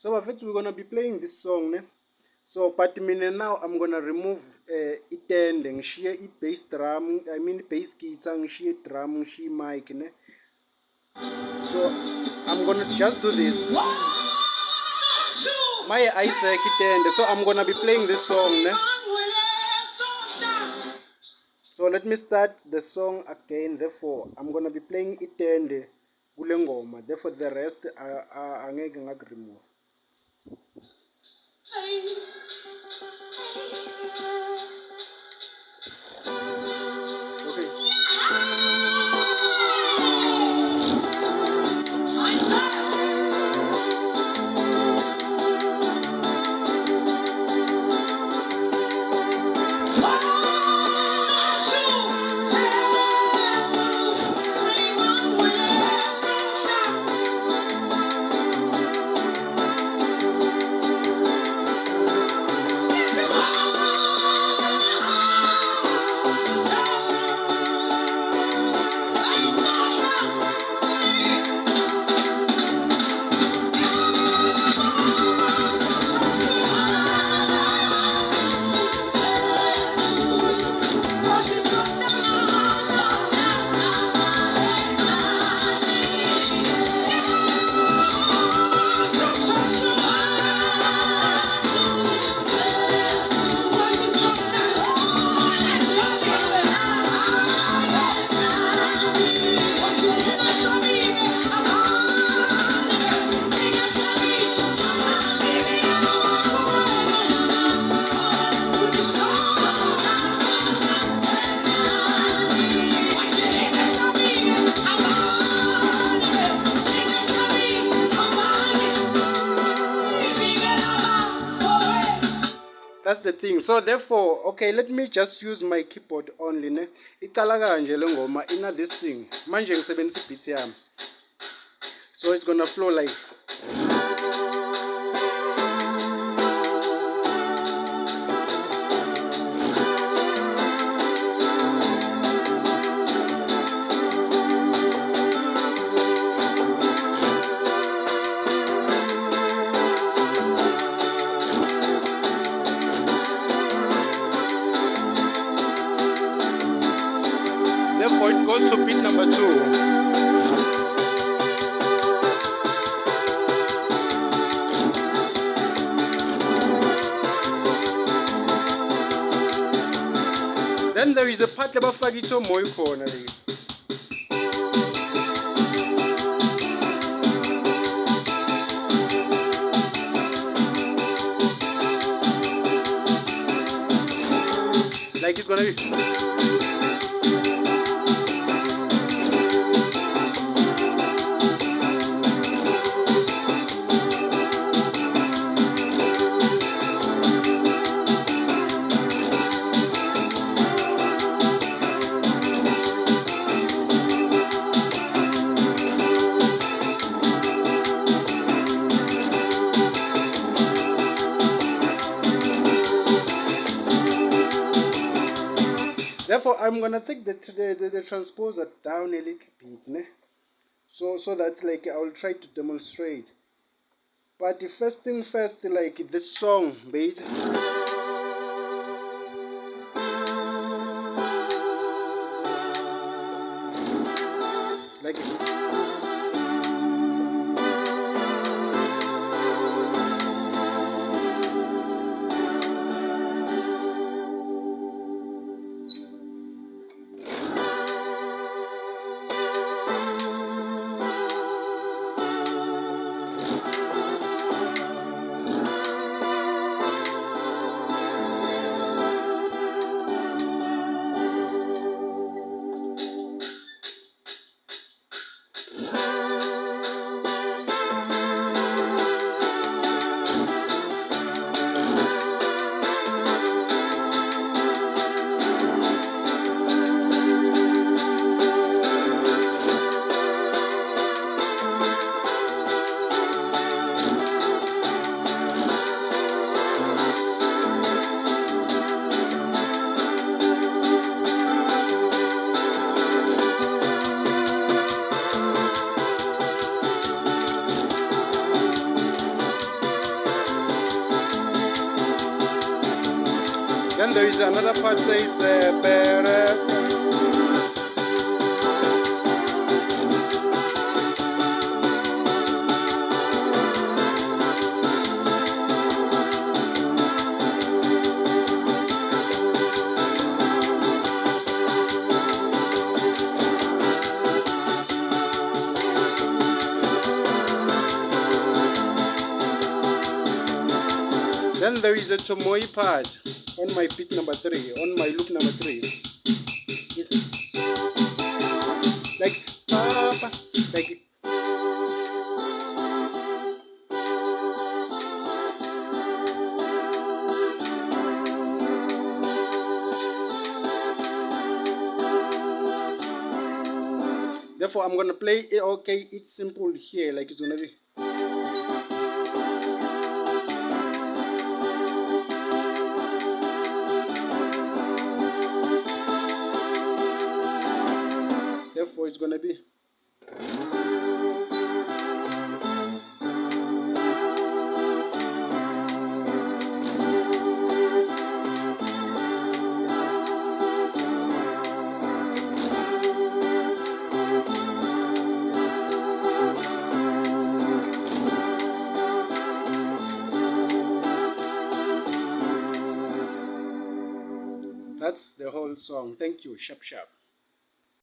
So bafethu, we're gonna be playing this song, ne? So but mina now I'm gonna remove itende, ngishiye i-bass drum, I mean bass guitar, ngishiye drum, ngishiye mic, ne? So I'm gonna just do this. My Isaac itende. So I'm gonna be playing this song, ne? So let me start the song again. Therefore, I'm gonna be playing itende kule ngoma. Therefore, the rest angeke ngakuremove. Okay. That's the thing. So therefore, okay, let me just use my keyboard only, ne? Icala kanje le ngoma ina this thing. Manje ngisebenzisa i-beat yami. So it's gonna flow like therefore it goes to beat number 2. Then there is a part labafaka itomoyi khona le. Like it's gonna be. Therefore, I'm gonna take the transposer down a little bit, ne? So that like I will try to demonstrate. But the first thing first, like this song, bass. Like Then there is another part says better. Then there is a Tomoi part on my beat number 3, on my loop number 3. Like Papa, like therefore I'm gonna play it. Okay, it's simple here, like it's gonna be. Therefore it's gonna be. That's the whole song. Thank you. Sharp, sharp.